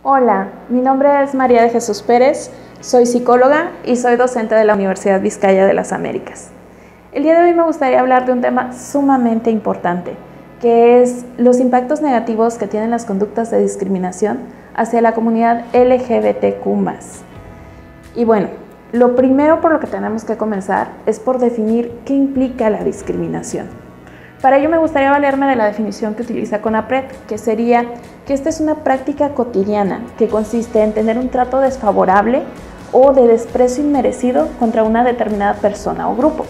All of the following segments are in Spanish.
Hola, mi nombre es María de Jesús Pérez, soy psicóloga y soy docente de la Universidad Vizcaya de las Américas. El día de hoy me gustaría hablar de un tema sumamente importante, que es los impactos negativos que tienen las conductas de discriminación hacia la comunidad LGBTQ+. Y bueno, lo primero por lo que tenemos que comenzar es por definir qué implica la discriminación. Para ello me gustaría valerme de la definición que utiliza CONAPRED, que sería que esta es una práctica cotidiana que consiste en tener un trato desfavorable o de desprecio inmerecido contra una determinada persona o grupo.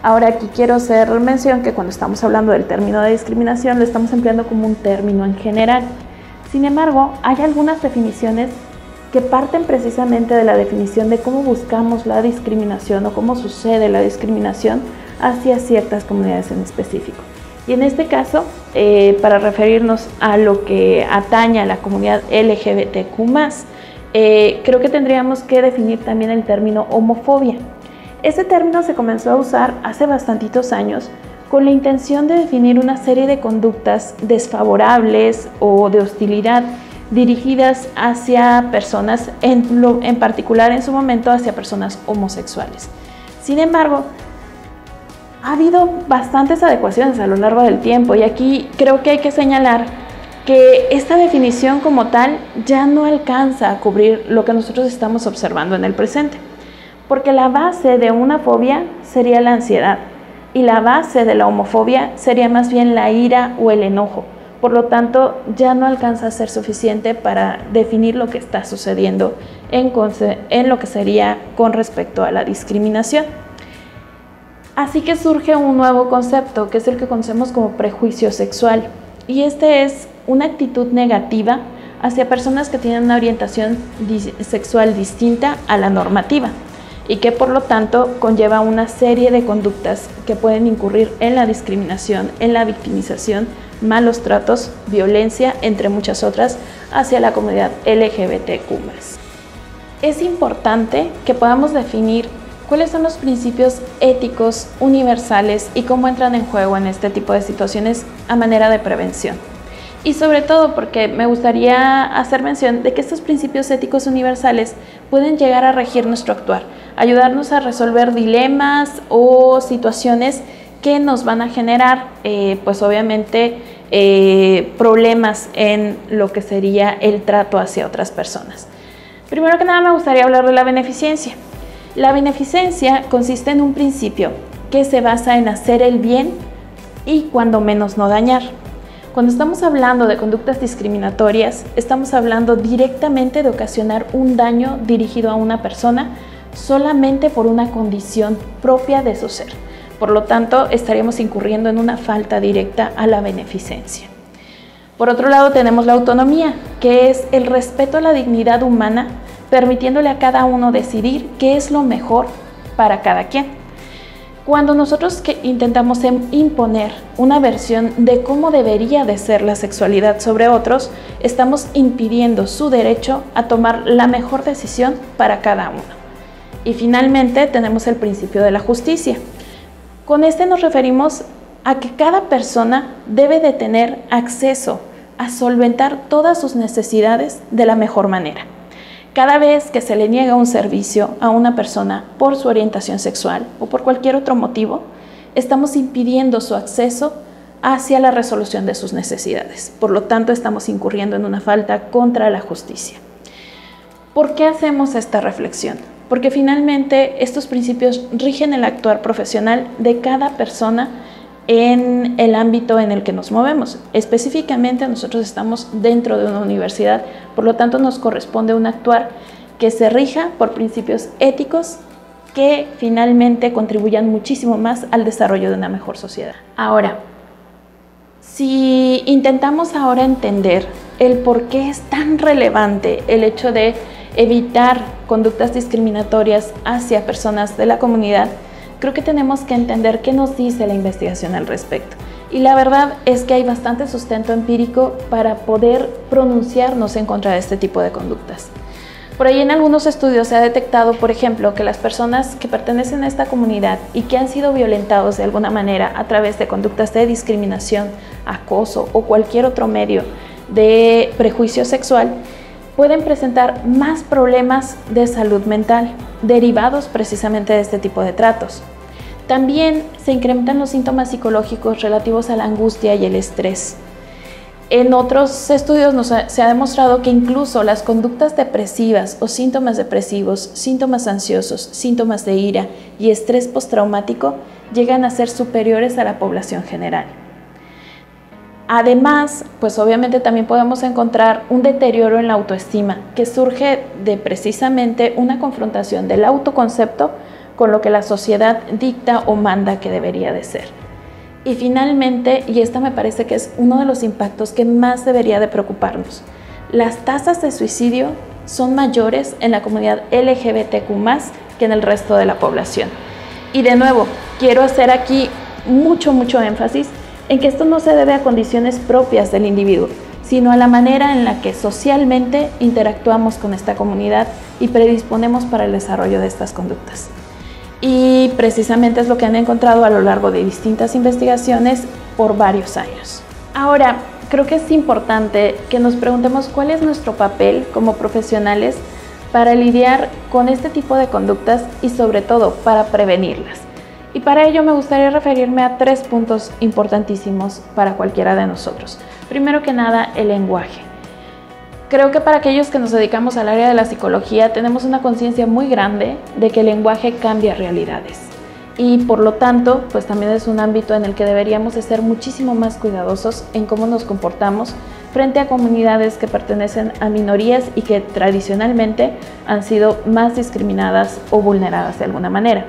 Ahora aquí quiero hacer mención que cuando estamos hablando del término de discriminación lo estamos empleando como un término en general. Sin embargo, hay algunas definiciones que parten precisamente de la definición de cómo buscamos la discriminación o cómo sucede la discriminación hacia ciertas comunidades en específico. Y en este caso, para referirnos a lo que atañe a la comunidad LGBTQ+, creo que tendríamos que definir también el término homofobia. Ese término se comenzó a usar hace bastantitos años con la intención de definir una serie de conductas desfavorables o de hostilidad dirigidas hacia personas, en particular en su momento hacia personas homosexuales. Sin embargo, ha habido bastantes adecuaciones a lo largo del tiempo y aquí creo que hay que señalar que esta definición como tal ya no alcanza a cubrir lo que nosotros estamos observando en el presente, porque la base de una fobia sería la ansiedad y la base de la homofobia sería más bien la ira o el enojo. Por lo tanto, ya no alcanza a ser suficiente para definir lo que está sucediendo en lo que sería con respecto a la discriminación. Así que surge un nuevo concepto, que es el que conocemos como prejuicio sexual. Y este es una actitud negativa hacia personas que tienen una orientación sexual distinta a la normativa y que por lo tanto conlleva una serie de conductas que pueden incurrir en la discriminación, en la victimización, malos tratos, violencia, entre muchas otras, hacia la comunidad LGBTQ+. Es importante que podamos definir cuáles son los principios éticos universales y cómo entran en juego en este tipo de situaciones a manera de prevención. Y sobre todo porque me gustaría hacer mención de que estos principios éticos universales pueden llegar a regir nuestro actuar, ayudarnos a resolver dilemas o situaciones que nos van a generar, pues obviamente, problemas en lo que sería el trato hacia otras personas. Primero que nada me gustaría hablar de la beneficencia. La beneficencia consiste en un principio que se basa en hacer el bien y cuando menos no dañar. Cuando estamos hablando de conductas discriminatorias, estamos hablando directamente de ocasionar un daño dirigido a una persona solamente por una condición propia de su ser. Por lo tanto, estaríamos incurriendo en una falta directa a la beneficencia. Por otro lado, tenemos la autonomía, que es el respeto a la dignidad humana, permitiéndole a cada uno decidir qué es lo mejor para cada quien. Cuando nosotros intentamos imponer una versión de cómo debería de ser la sexualidad sobre otros, estamos impidiendo su derecho a tomar la mejor decisión para cada uno. Y finalmente tenemos el principio de la justicia. Con este nos referimos a que cada persona debe de tener acceso a solventar todas sus necesidades de la mejor manera. Cada vez que se le niega un servicio a una persona por su orientación sexual o por cualquier otro motivo, estamos impidiendo su acceso hacia la resolución de sus necesidades. Por lo tanto, estamos incurriendo en una falta contra la justicia. ¿Por qué hacemos esta reflexión? Porque finalmente estos principios rigen el actuar profesional de cada persona en el ámbito en el que nos movemos. Específicamente nosotros estamos dentro de una universidad, por lo tanto nos corresponde un actuar que se rija por principios éticos que finalmente contribuyan muchísimo más al desarrollo de una mejor sociedad. Ahora, si intentamos ahora entender el por qué es tan relevante el hecho de evitar conductas discriminatorias hacia personas de la comunidad, creo que tenemos que entender qué nos dice la investigación al respecto. Y la verdad es que hay bastante sustento empírico para poder pronunciarnos en contra de este tipo de conductas. Por ahí en algunos estudios se ha detectado, por ejemplo, que las personas que pertenecen a esta comunidad y que han sido violentados de alguna manera a través de conductas de discriminación, acoso o cualquier otro medio de prejuicio sexual, pueden presentar más problemas de salud mental derivados precisamente de este tipo de tratos. También se incrementan los síntomas psicológicos relativos a la angustia y el estrés. En otros estudios se ha demostrado que incluso las conductas depresivas o síntomas depresivos, síntomas ansiosos, síntomas de ira y estrés postraumático llegan a ser superiores a la población general. Además, pues obviamente también podemos encontrar un deterioro en la autoestima que surge de precisamente una confrontación del autoconcepto con lo que la sociedad dicta o manda que debería de ser. Y finalmente, y esta me parece que es uno de los impactos que más debería de preocuparnos, las tasas de suicidio son mayores en la comunidad LGBTQ+ que en el resto de la población. Y de nuevo, quiero hacer aquí mucho énfasis en que esto no se debe a condiciones propias del individuo, sino a la manera en la que socialmente interactuamos con esta comunidad y predisponemos para el desarrollo de estas conductas. Y precisamente es lo que han encontrado a lo largo de distintas investigaciones por varios años. Ahora, creo que es importante que nos preguntemos cuál es nuestro papel como profesionales para lidiar con este tipo de conductas y sobre todo para prevenirlas. Y para ello me gustaría referirme a 3 puntos importantísimos para cualquiera de nosotros. Primero que nada, el lenguaje. Creo que para aquellos que nos dedicamos al área de la psicología tenemos una conciencia muy grande de que el lenguaje cambia realidades y por lo tanto pues también es un ámbito en el que deberíamos de ser muchísimo más cuidadosos en cómo nos comportamos frente a comunidades que pertenecen a minorías y que tradicionalmente han sido más discriminadas o vulneradas de alguna manera.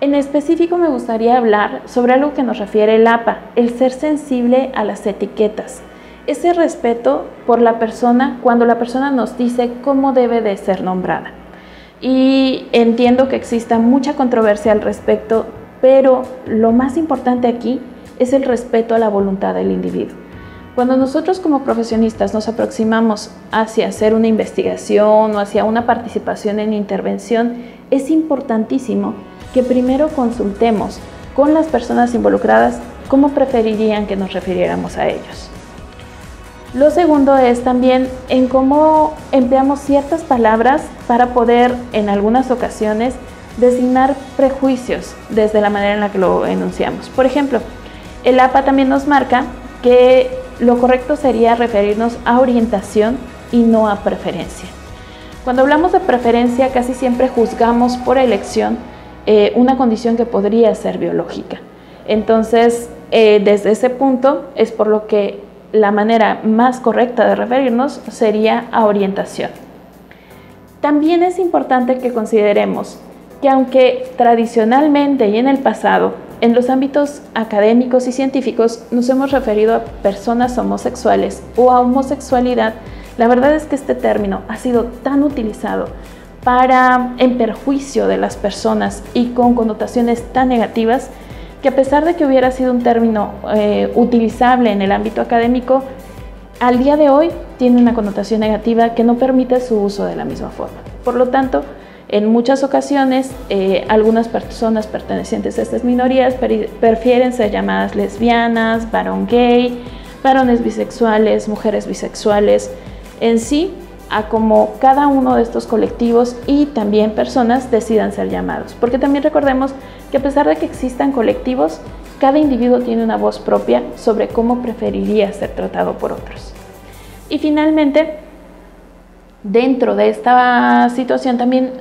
En específico me gustaría hablar sobre algo que nos refiere el APA, el ser sensible a las etiquetas. Ese respeto por la persona cuando la persona nos dice cómo debe de ser nombrada. Y entiendo que exista mucha controversia al respecto, pero lo más importante aquí es el respeto a la voluntad del individuo. Cuando nosotros como profesionistas nos aproximamos hacia hacer una investigación o hacia una participación en intervención, es importantísimo que primero consultemos con las personas involucradas cómo preferirían que nos refiriéramos a ellos. Lo segundo es también en cómo empleamos ciertas palabras para poder, en algunas ocasiones, designar prejuicios desde la manera en la que lo enunciamos. Por ejemplo, el APA también nos marca que lo correcto sería referirnos a orientación y no a preferencia. Cuando hablamos de preferencia, casi siempre juzgamos por elección una condición que podría ser biológica. Entonces, desde ese punto es por lo que la manera más correcta de referirnos sería a orientación. También es importante que consideremos que aunque tradicionalmente y en el pasado, en los ámbitos académicos y científicos nos hemos referido a personas homosexuales o a homosexualidad, la verdad es que este término ha sido tan utilizado en perjuicio de las personas y con connotaciones tan negativas que a pesar de que hubiera sido un término utilizable en el ámbito académico, al día de hoy tiene una connotación negativa que no permite su uso de la misma forma. Por lo tanto, en muchas ocasiones, algunas personas pertenecientes a estas minorías prefieren ser llamadas lesbianas, varón gay, varones bisexuales, mujeres bisexuales, en sí, a como cada uno de estos colectivos y también personas decidan ser llamados. Porque también recordemos que a pesar de que existan colectivos, cada individuo tiene una voz propia sobre cómo preferiría ser tratado por otros. Y finalmente, dentro de esta situación también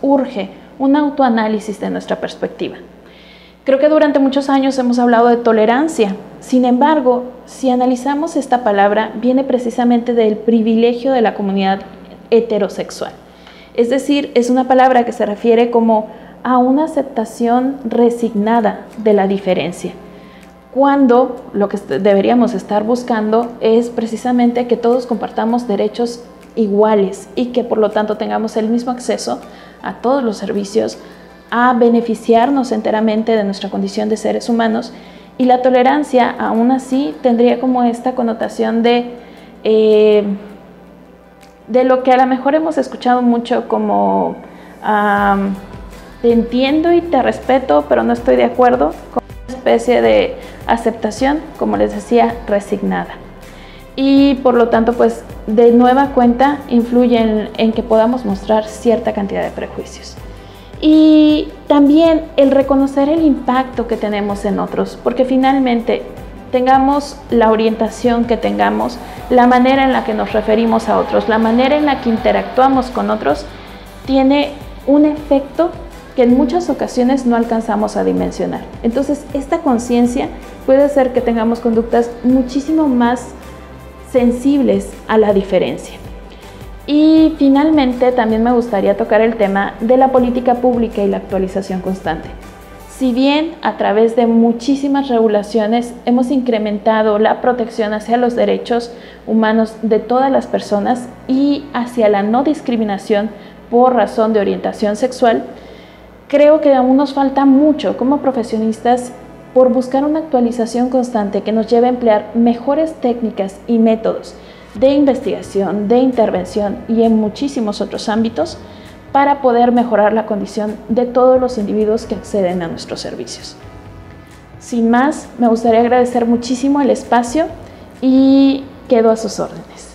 urge un autoanálisis de nuestra perspectiva. Creo que durante muchos años hemos hablado de tolerancia. Sin embargo, si analizamos esta palabra, viene precisamente del privilegio de la comunidad heterosexual. Es decir, es una palabra que se refiere como a una aceptación resignada de la diferencia, cuando lo que deberíamos estar buscando es precisamente que todos compartamos derechos iguales y que por lo tanto tengamos el mismo acceso a todos los servicios, a beneficiarnos enteramente de nuestra condición de seres humanos. Y la tolerancia aún así tendría como esta connotación de lo que a lo mejor hemos escuchado mucho como te entiendo y te respeto pero no estoy de acuerdo, como una especie de aceptación, como les decía, resignada. y por lo tanto pues de nueva cuenta influye en que podamos mostrar cierta cantidad de prejuicios. Y también el reconocer el impacto que tenemos en otros, porque finalmente tengamos la orientación que tengamos, la manera en la que nos referimos a otros, la manera en la que interactuamos con otros, tiene un efecto que en muchas ocasiones no alcanzamos a dimensionar. Entonces, esta conciencia puede hacer que tengamos conductas muchísimo más sensibles a la diferencia. Y finalmente, también me gustaría tocar el tema de la política pública y la actualización constante. Si bien a través de muchísimas regulaciones hemos incrementado la protección hacia los derechos humanos de todas las personas y hacia la no discriminación por razón de orientación sexual, creo que aún nos falta mucho como profesionistas por buscar una actualización constante que nos lleve a emplear mejores técnicas y métodos de investigación, de intervención y en muchísimos otros ámbitos para poder mejorar la condición de todos los individuos que acceden a nuestros servicios. Sin más, me gustaría agradecer muchísimo el espacio y quedo a sus órdenes.